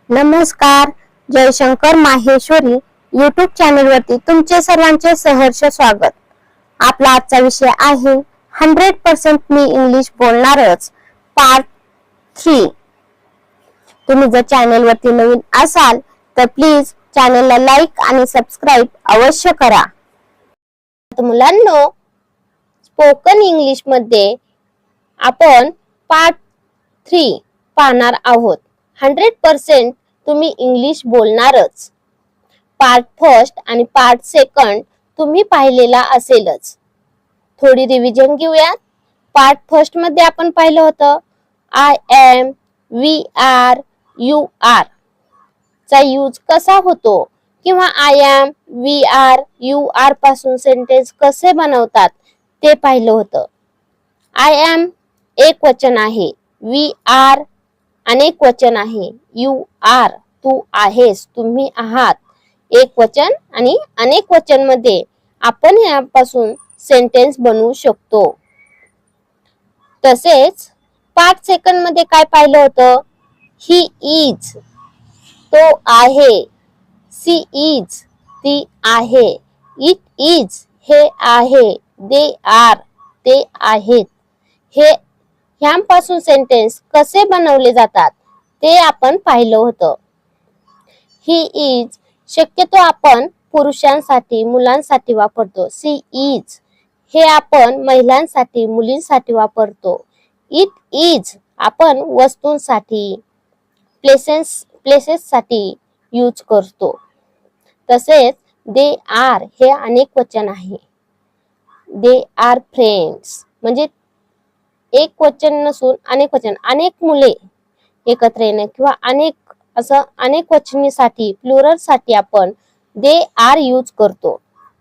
नमस्कार. Jaishankar Maheshwari YouTube channel वरती तुमचे सर्वांचे सहर्ष स्वागत. आपला आजचा विषय आहे 100% मी इंग्लिश बोलणारच पार्ट 3. तुम्ही जर चॅनल वरती नवीन असाल तर प्लीज चॅनलला लाईक आणि सबस्क्राईब अवश्य करा. मुलांनो, स्पोकन इंग्लिश मध्ये आपण पार्ट 3 पाहणार आहोत. 100% तुम्ही इंग्लिश बोलणारच. पार्ट फर्स्ट आणि पार्ट सेकंड तुम्ही पाहिलेला असेलच. थोडी रिव्हिजन घेऊयात. पार्ट फर्स्ट मध्ये आपण पाहिलं होतं I am, we are, you are चा यूज कसा होतो किंवा I am, we are, you are पासून सेंटेन्स कसे बनवतात ते पाहिलं होतं. आय एम एक वचन आहे, वी आर अनेक वचन आहे, यू आर तू आहेस, तुम्ही आहात एक वचन आणि अनेक वचन मध्ये आपण यापासून सेंटेन्स बनवू शकतो. तसेच पार्ट सेकंड मध्ये काय पाहिलं होतं, ही इज तो आहे, सी इज ती आहे, इट इज हे आहे, दे आर ते आहेत. हे ह्यांपासून सेंटेन्स कसे बनवले जातात ते आपण पाहिलं होतं. ही इज शक्यतो आपण पुरुषांसाठी मुलांसाठी वापरतो. सी इज हे आपण महिलांसाठी मुलींसाठी वापरतो. इट इज आपण वस्तूंसाठी प्लेसेस साठी यूज करतो. तसेच दे आर हे अनेक वचन आहे. दे आर फ्रेंड्स म्हणजे एक वचन नसून अनेक वचन, अनेक मुले एकत्र येणे किंवा अनेक वचनीसाठी प्लुरल साठी आपण दे आर यूज करतो.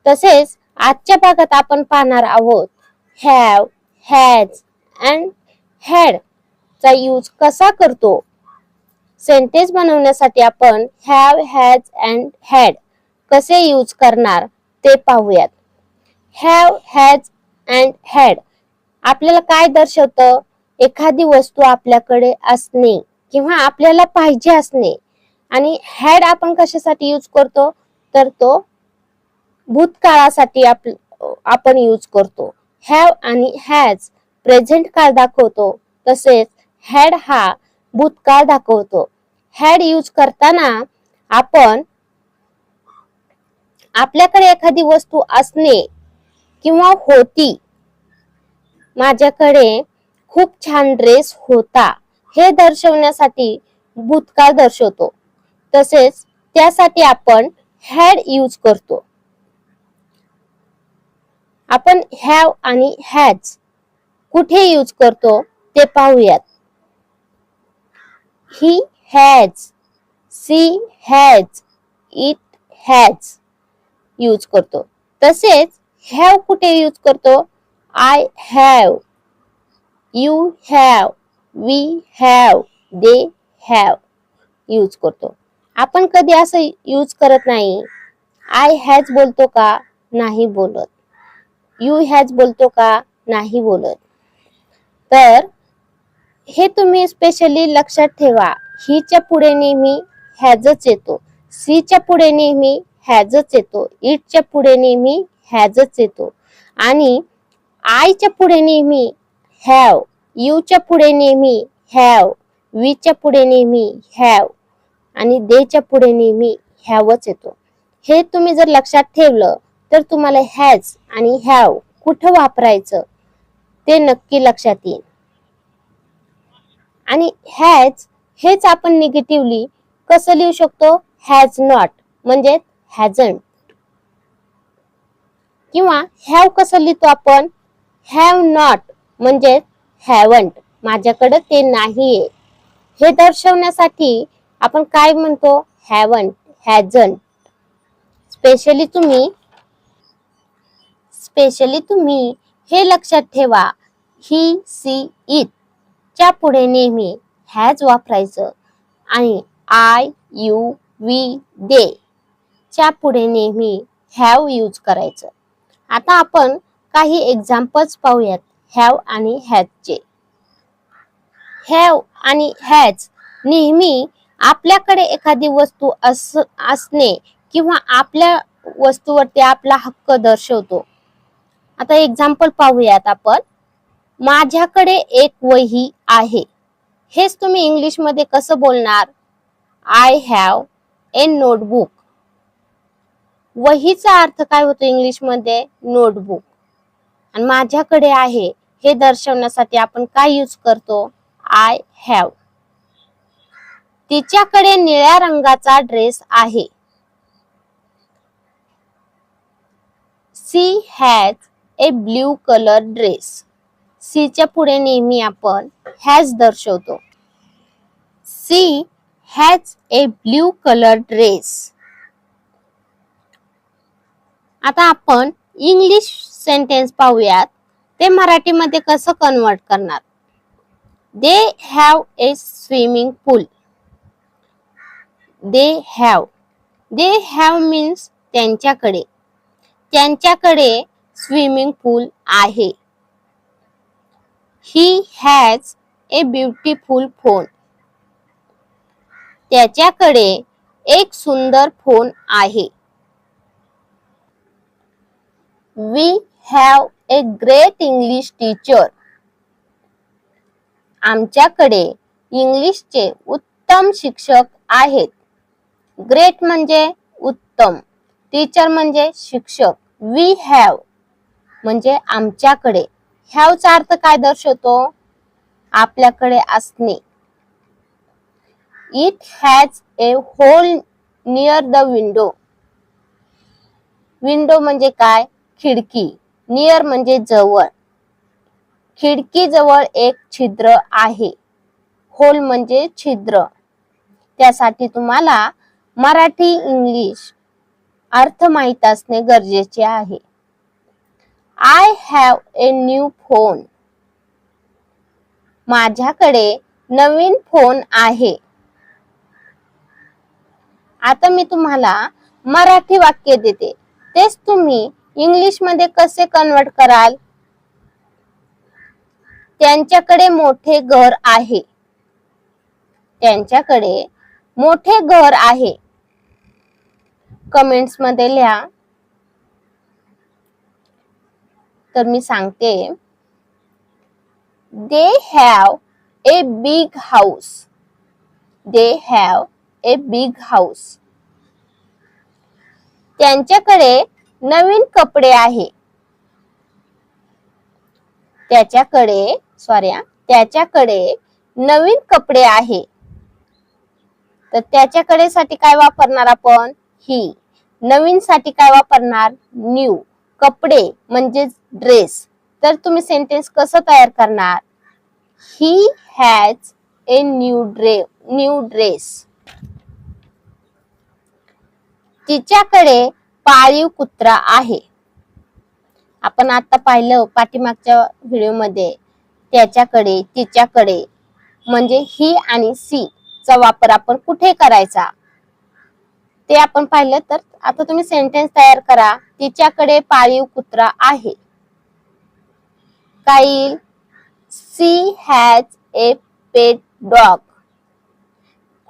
तसेच आजच्या भागात आपण पाहणार आहोत हॅव, हॅज अँड हॅड चा यूज कसा करतो. सेंटेन्स बनवण्यासाठी आपण हॅव, हॅज अँड हॅड कसे यूज करणार ते पाहूयात. हॅव, हॅज अँड हॅड आपल्याला काय दर्शवतं, एखादी वस्तू आपल्याकडे असणे किंवा आपल्याला पाहिजे असणे. आणि हॅड आपण कशासाठी यूज करतो तर तो भूतकाळासाठी आपण यूज करतो. हॅव आणि हॅज प्रेझेंट काळ दाखवतो, तसेच हॅड हा भूतकाळ दाखवतो. हॅड यूज करताना आपण आपल्याकडे एखादी वस्तू असणे किंवा होती, माझ्याकडे खूप छान ड्रेस होता हे दर्शवण्यासाठी भूतकाळ दर्शवतो. तसेच त्यासाठी आपण हॅड यूज करतो. आपण हॅव आणि हॅज कुठे यूज करतो ते पाहूयात. He has, she has, it has use करतो. तसेच हॅव कुठे यूज करतो, I have, you have, we have, they have use करतो. आपण कधी असं यूज करत नाही. आय हॅज बोलतो का, नाही बोलत. यू हॅज बोलतो का, नाही बोलत. तर हे तुम्ही स्पेशली लक्षात ठेवा. ही च्या पुढे नेहमी हॅजच येतो, सी च्या पुढे नेहमी हॅजच येतो, इट च्या पुढे नेहमी हॅजच येतो आणि आय च्या पुढे नेहमी हॅव, यू च्या पुढे नेहमी हॅव, वी च्या पुढे नेहमी हॅव आणि दे च्या पुढे नेहमी हॅवच येतो. हे तुम्ही जर लक्षात ठेवलं तर तुम्हाला हॅज आणि हॅव कुठं वापरायचं ते नक्की लक्षात येईल. आणि हॅज हेच आपण निगेटिव्हली कसं लिहू शकतो, हॅज नॉट म्हणजे हॅजंट. किंवा हॅव कसं लिहितो आपण, हॅव नॉट म्हणजे हॅवंट, माझ्याकडे ते नाहीये. हे दर्शवण्यासाठी आपण काय म्हणतो, हॅवंट, हॅजंट. स्पेशली तुम्ही हे लक्षात ठेवा, ही, सी, इट च्या पुढे नेहमी हॅज वापरायचं आणि आय, यू, वी, दे च्या पुढे नेहमी हॅव यूज करायचं. आता आपण काही एक्झाम्पल्स पाहूयात हॅव आणि हॅजचे. हॅव आणि हॅज नेहमी आपल्याकडे एखादी वस्तू असणे किंवा आपल्या वस्तूवरती आपला हक्क दर्शवतो. आता एक्झाम्पल पाहूयात आपण. माझ्याकडे एक वही आहे. हेच तुम्ही इंग्लिश मध्ये कसं बोलणार? I have a notebook. वहीचा अर्थ काय होतो इंग्लिश मध्ये? नोटबुक. आणि माझ्याकडे आहे हे दर्शवण्यासाठी आपण काय यूज करतो? I have. तिच्याकडे निळ्या रंगाचा ड्रेस आहे. She has a blue colour dress. She च्या पुढे नेहमी आपण हॅज दर्शवतो. She has a blue colour dress. आता आपण इंग्लिश सेंटेन्स पाहूयात. ते मराठीमध्ये कसं कन्वर्ट करणार? They have a swimming pool. They have. They have means त्यांच्याकडे. त्यांच्याकडे स्विमिंग पूल आहे. He has a beautiful phone. त्याच्याकडे एक सुंदर फोन आहे. We have a great English teacher. आमच्याकडे इंग्लिशचे उत्तम शिक्षक आहेत. ग्रेट म्हणजे उत्तम, टीचर म्हणजे शिक्षक. वी हॅव म्हणजे आमच्याकडे. हॅवचा अर्थ काय दर्शवतो? आपल्याकडे असणे. It has a hole near the window. Window म्हणजे काय? खिडकी. नियर म्हणजे जवळ. खिडकी जवळ एक छिद्र आहे. होल म्हणजे छिद्र. त्यासाठी तुम्हाला मराठी इंग्लिश अर्थ माहित असणे गरजेचे आहे. I have a new phone. माझ्याकडे नवीन फोन आहे. आता मी तुम्हाला मराठी वाक्य देते. तेच तुम्ही इंग्लिश मध्ये कसे कन्वर्ट कराल? त्यांच्याकडे मोठे घर आहे. त्यांच्याकडे मोठे घर आहे. कमेंट्स मध्ये लिहा. तर मी सांगते. दे have a big house. They have a big house. त्यांच्याकडे नवीन कपडे आहे. त्याच्याकडे नवीन कपडे आहे. तर त्याच्याकडे साठी काय वापरणार आपण? ही. नवीन साठी काय वापरणार? न्यू. कपडे म्हणजे ड्रेस. तर तुम्ही सेंटेन्स कसं तयार करणार? ही हॅज ए न्यू ड्रेस. तिच्याकडे पाळीव कुत्रा आहे. आपण आता पाहिलं पाठीमागच्या व्हिडिओमध्ये त्याच्याकडे, तिच्याकडे म्हणजे ही आणि सी चा वापर आपण कुठे करायचा ते आपण पाहिलं. तर आता तुम्ही सेंटेन्स तयार करा. तिच्याकडे पाळीव कुत्रा आहे. काय येईल? She has a pet dog.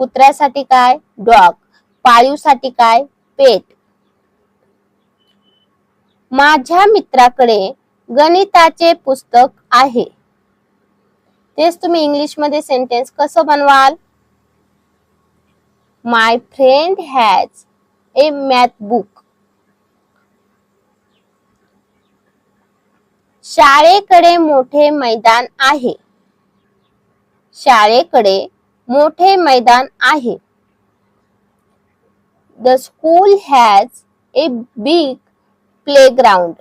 कुत्र्यासाठी काय? डॉग. पाळीवसाठी काय? पेट. माझ्या मित्राकडे गणिताचे पुस्तक आहे. तेच तुम्ही इंग्लिश मध्ये सेंटेन्स कसं बनवाल? My friend has a math book. शाळेकडे मोठे मैदान आहे. शाळेकडे मोठे मैदान आहे. The school has a big playground.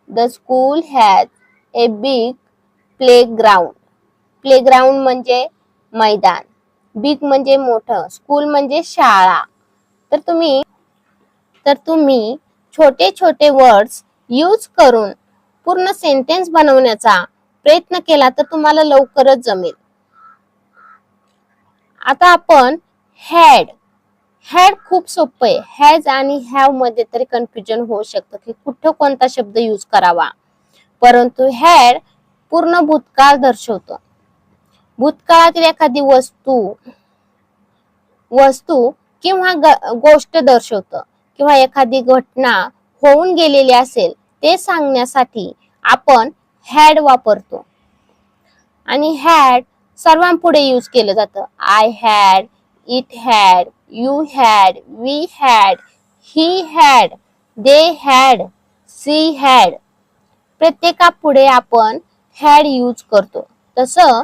The school has a big playground. Playground म्हणजे मैदान. बिग म्हणजे मोठं. स्कूल म्हणजे शाळा. तर तुम्ही छोटे छोटे वर्ड्स यूज करून पूर्ण सेंटेन्स बनवण्याचा प्रयत्न केला तर तुम्हाला लवकरच जमेल. आता आपण हॅड खूप सोपं आहे. हॅज आणि हॅव मध्ये तरी कन्फ्युजन होऊ शकतं की कुठं कोणता शब्द यूज करावा. परंतु हॅड पूर्ण भूतकाळ दर्शवतो. भूतकाळातील एखादी वस्तू वस्तू किंवा गोष्ट दर्शवतं किंवा एखादी घटना होऊन गेलेली असेल ते सांगण्यासाठी आपण हॅड वापरतो. आणि हॅड सर्वांपुढे यूज केलं जातं. I had, it had, you had, we had, he had, they had, she had. प्रत्येकापुढे आपण हॅड यूज करतो. तसं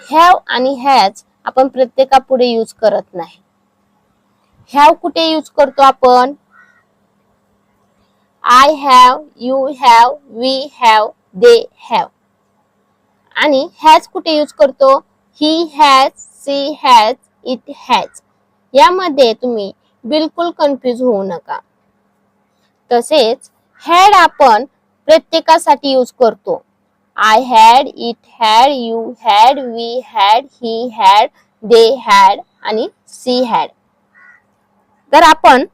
हॅव आणि हॅज आपण प्रत्येकापुढे यूज करत नाही. हॅव कुठे यूज करतो आपण? I have, you have, we have, they have. आणि हॅज कुठे यूज करतो? He has, she has, it has. यामध्ये तुम्ही बिलकुल कन्फ्यूज होऊ नका. तसेच हॅड आपण प्रत्येकासाठी यूज करतो. I had, it had, you had, we had, he had, they had आणि सी हॅड. तर आपण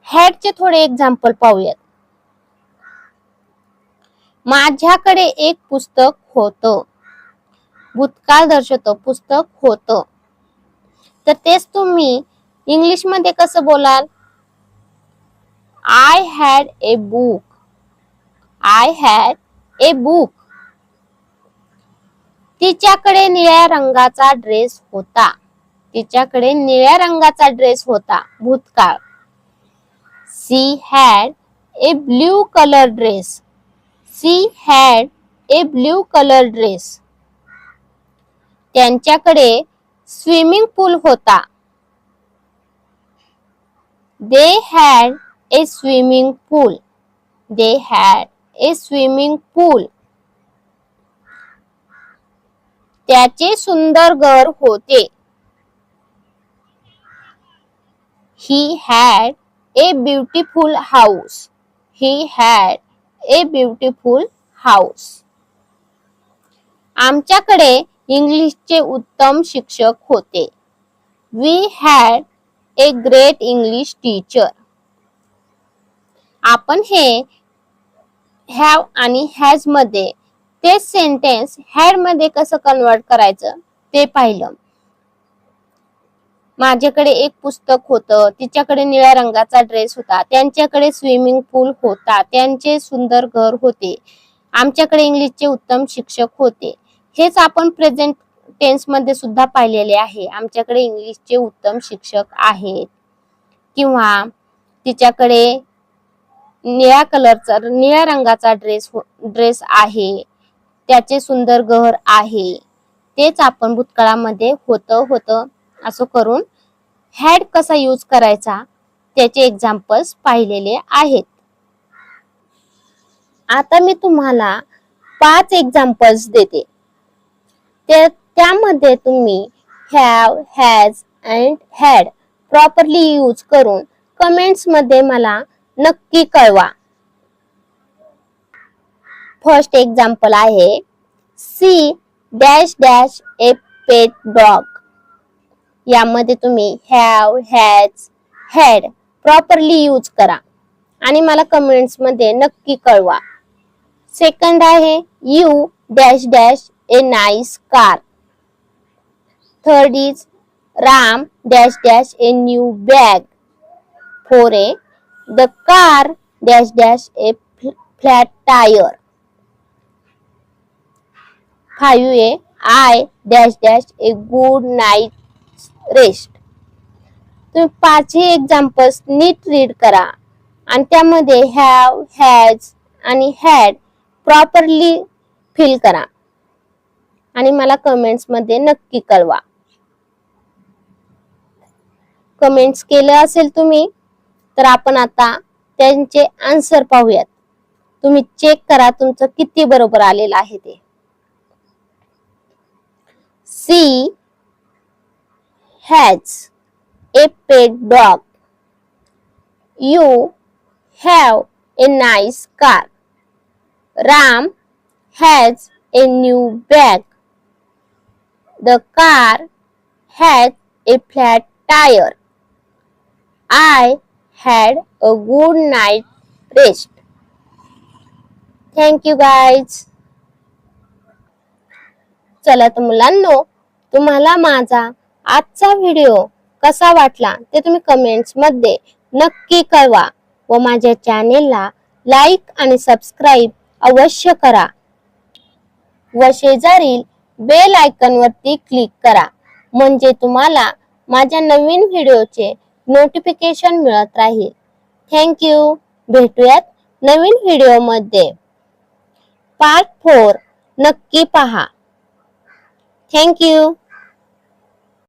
हॅडचे थोडे एक्झाम्पल पाहूयात. माझ्याकडे एक पुस्तक होतं. भूतकाळ दर्शवतं, पुस्तक होतं. तर तेच तुम्ही इंग्लिश मध्ये कसं बोलाल? I had a book. I had a book. तिच्याकडे निळ्या रंगाचा ड्रेस होता. तिच्याकडे निळ्या रंगाचा ड्रेस होता. भूतकाळ. She had a blue colour dress. She had a blue colour dress. त्यांच्याकडे स्विमिंग पूल होता. They had a swimming pool. They had a swimming pool. त्याचे सुंदर घर होते. He had a beautiful house. He had a beautiful house. आमच्याकडे इंग्लिशचे उत्तम शिक्षक होते. We had a great English teacher. आपण हे have आणि has मध्ये तेच सेंटेन्स had मध्ये कसं कन्वर्ट करायचं ते पाहिलं. माझ्याकडे एक पुस्तक होतं. तिच्याकडे निळ्या रंगाचा ड्रेस होता. त्यांच्याकडे स्विमिंग पूल होता. त्यांचे सुंदर घर होते. आमच्याकडे इंग्लिशचे उत्तम शिक्षक होते. हेच आपण प्रेझेंट टेन्स मध्ये सुद्धा पाहिलेले आहे. आमच्याकडे इंग्लिशचे उत्तम शिक्षक आहेत. किंवा तिच्याकडे निळ्या रंगाचा ड्रेस आहे. त्याचे सुंदर घर आहे. तेच आपण भूतकाळामध्ये होतं असं करून हॅड कसा यूज करायचा त्याचे एक्झाम्पल्स पाहिलेले आहेत. आता मी तुम्हाला 5 एक्झाम्पल्स देते. त्यामध्ये तुम्ही have, has and had properly use करून कमेंट्स मध्ये मला नक्की कळवा. फर्स्ट एक्झाम्पल आहे सी डॅश डॅश ए पेट डॉग. यामध्ये तुम्ही have, has, had properly use करा आणि मला कमेंट्स मध्ये नक्की कळवा. सेकंड आहे you dash dash A nice car. Third is Ram dash dash a new bag. Four A the car dash dash A flat tyre. 5 A I dash dash a good night rest. तुम्ही 5 examples नीट read करा आणि त्यामध्ये have, has आणि had properly fill करा आणि मला comments मध्ये नक्की कळवा. कमेंट्स केलं असेल तुम्ही तर आपण आता त्यांचे आन्सर पाहूयात. तुम्ही चेक करा तुमचं किती बरोबर आलेलं आहे ते. She has a pet dog. You have a nice car. Ram has a new bag. The car has a flat tire. I had a good night rest. Thank you guys. चला तर मुलांनो, तुम्हाला माझा आजचा व्हिडिओ कसा वाटला ते तुम्ही कमेंट्स मध्ये नक्की कळवा व माझ्या चॅनेलला लाईक आणि सबस्क्राईब अवश्य करा व शेजारील बेल आयकॉन वरती क्लिक करा म्हणजे तुम्हाला माझ्या नवीन व्हिडिओचे नोटिफिकेशन मिळत राहील। थँक्यू। भेटूयात नवीन व्हिडिओमध्ये। पार्ट 4 नक्की पहा। थँक्यू।